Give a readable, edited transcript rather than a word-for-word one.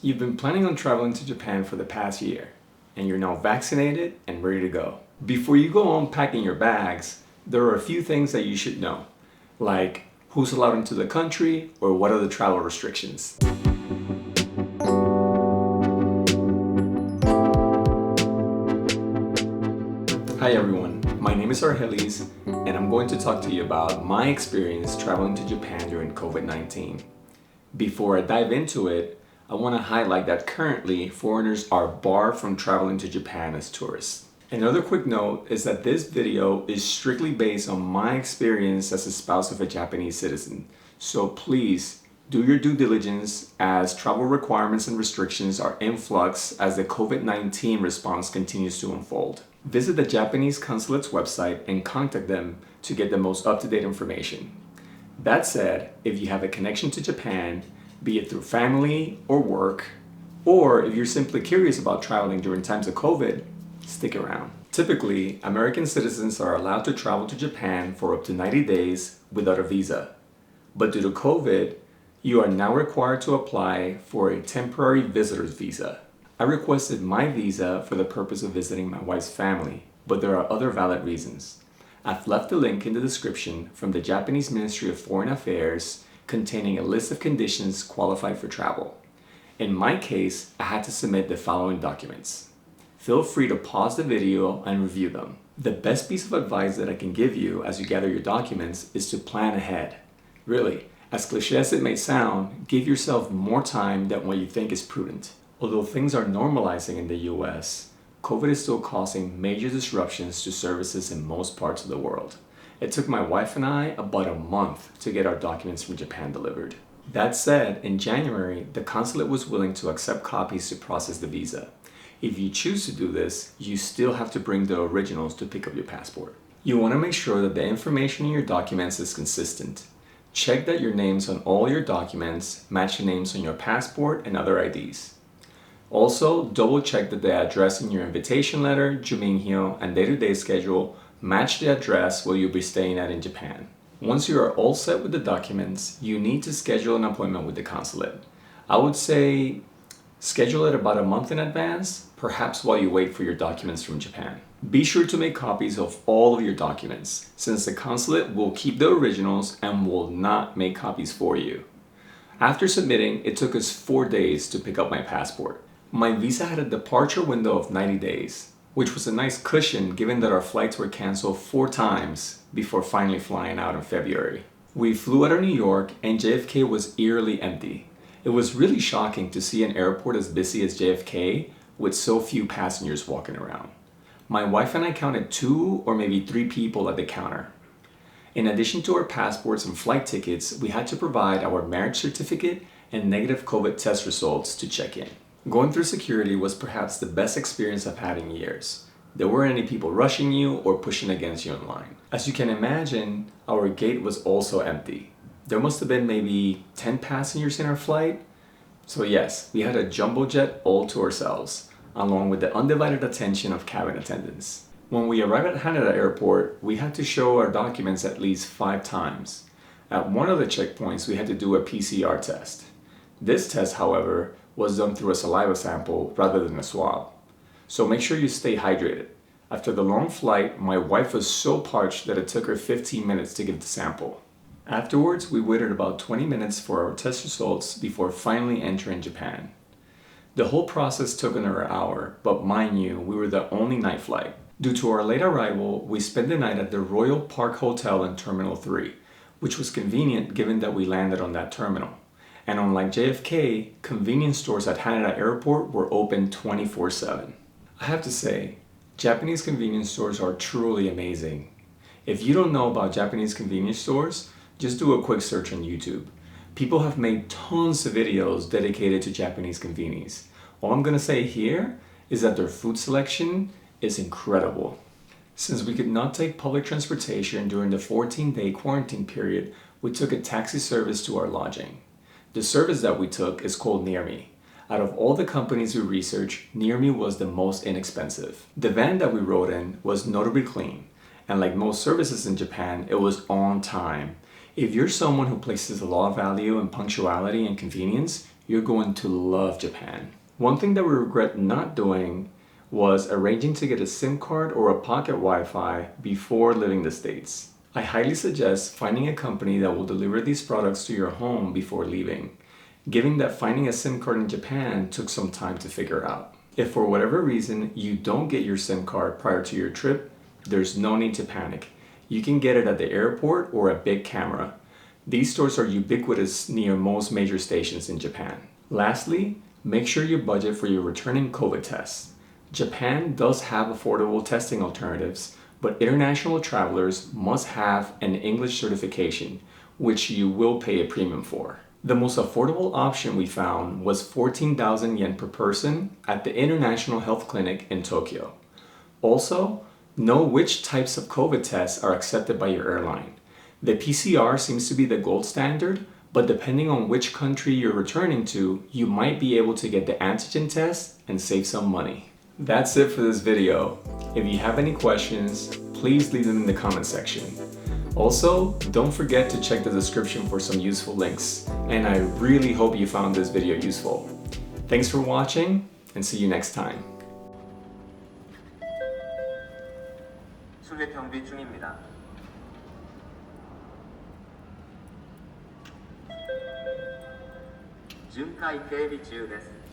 You've been planning on traveling to Japan for the past year, and you're now vaccinated and ready to go. Before you go on packing your bags, there are a few things that you should know, like who's allowed into the country or what are the travel restrictions. Hi everyone, my name is Argelis, and I'm going to talk to you about my experience traveling to Japan during COVID-19. Before I dive into it, I want to highlight that currently foreigners are barred from traveling to Japan as tourists. Another quick note is that this video is strictly based on my experience as a spouse of a Japanese citizen. So please do your due diligence as travel requirements and restrictions are in flux as the COVID-19 response continues to unfold. Visit the Japanese consulate's website and contact them to get the most up-to-date information. That said, if you have a connection to Japan, be it through family or work, or if you're simply curious about traveling during times of COVID, stick around. Typically, American citizens are allowed to travel to Japan for up to 90 days without a visa. But due to COVID, you are now required to apply for a temporary visitor's visa. I requested my visa for the purpose of visiting my wife's family, but there are other valid reasons. I've left a link in the description from the Japanese Ministry of Foreign Affairs containing a list of conditions qualified for travel. In my case, I had to submit the following documents. Feel free to pause the video and review them. The best piece of advice that I can give you as you gather your documents is to plan ahead. Really, as cliche as it may sound, give yourself more time than what you think is prudent. Although things are normalizing in the US, COVID is still causing major disruptions to services in most parts of the world. It took my wife and I about a month to get our documents from Japan delivered. That said, in January, the consulate was willing to accept copies to process the visa. If you choose to do this, you still have to bring the originals to pick up your passport. You want to make sure that the information in your documents is consistent. Check that your names on all your documents match the names on your passport and other IDs. Also, double check that the address in your invitation letter, Juminhyo, and day-to-day schedule match the address where you'll be staying at in Japan. Once you are all set with the documents, you need to schedule an appointment with the consulate. I would say schedule it about a month in advance, perhaps while you wait for your documents from Japan. Be sure to make copies of all of your documents, since the consulate will keep the originals and will not make copies for you. After submitting, it took us 4 days to pick up my passport. My visa had a departure window of 90 days, which was a nice cushion given that our flights were canceled 4 times before finally flying out in February. We flew out of New York and JFK was eerily empty. It was really shocking to see an airport as busy as JFK with so few passengers walking around. My wife and I counted 2 or maybe 3 people at the counter. In addition to our passports and flight tickets, we had to provide our marriage certificate and negative COVID test results to check in. Going through security was perhaps the best experience I've had in years. There weren't any people rushing you or pushing against you in line. As you can imagine, our gate was also empty. There must have been maybe 10 passengers in our flight. So yes, we had a jumbo jet all to ourselves, along with the undivided attention of cabin attendants. When we arrived at Haneda Airport, we had to show our documents at least 5 times. At one of the checkpoints, we had to do a PCR test. This test, however, was done through a saliva sample rather than a swab. So make sure you stay hydrated. After the long flight, my wife was so parched that it took her 15 minutes to give the sample. Afterwards, we waited about 20 minutes for our test results before finally entering Japan. The whole process took another hour, but mind you, we were the only night flight. Due to our late arrival, we spent the night at the Royal Park Hotel in Terminal 3, which was convenient given that we landed on that terminal. And unlike JFK, convenience stores at Haneda Airport were open 24/7. I have to say, Japanese convenience stores are truly amazing. If you don't know about Japanese convenience stores, just do a quick search on YouTube. People have made tons of videos dedicated to Japanese convenience. All I'm gonna say here is that their food selection is incredible. Since we could not take public transportation during the 14-day quarantine period, we took a taxi service to our lodging. The service that we took is called Near Me. Out of all the companies we researched, Near Me was the most inexpensive. The van that we rode in was notably clean, and like most services in Japan, it was on time. If you're someone who places a lot of value in punctuality and convenience, you're going to love Japan. One thing that we regret not doing was arranging to get a SIM card or a pocket Wi-Fi before leaving the States. I highly suggest finding a company that will deliver these products to your home before leaving, given that finding a SIM card in Japan took some time to figure out. If for whatever reason you don't get your SIM card prior to your trip, there's no need to panic. You can get it at the airport or at Big Camera. These stores are ubiquitous near most major stations in Japan. Lastly, make sure you budget for your returning COVID tests. Japan does have affordable testing alternatives, but international travelers must have an English certification, which you will pay a premium for. The most affordable option we found was 14,000 yen per person at the International Health Clinic in Tokyo. Also, know which types of COVID tests are accepted by your airline. The PCR seems to be the gold standard, but depending on which country you're returning to, you might be able to get the antigen test and save some money. That's it for this video. If you have any questions, please leave them in the comment section. Also, don't forget to check the description for some useful links, and I really hope you found this video useful. Thanks for watching, and see you next time. 수배 경비 중입니다. 巡回警備中です。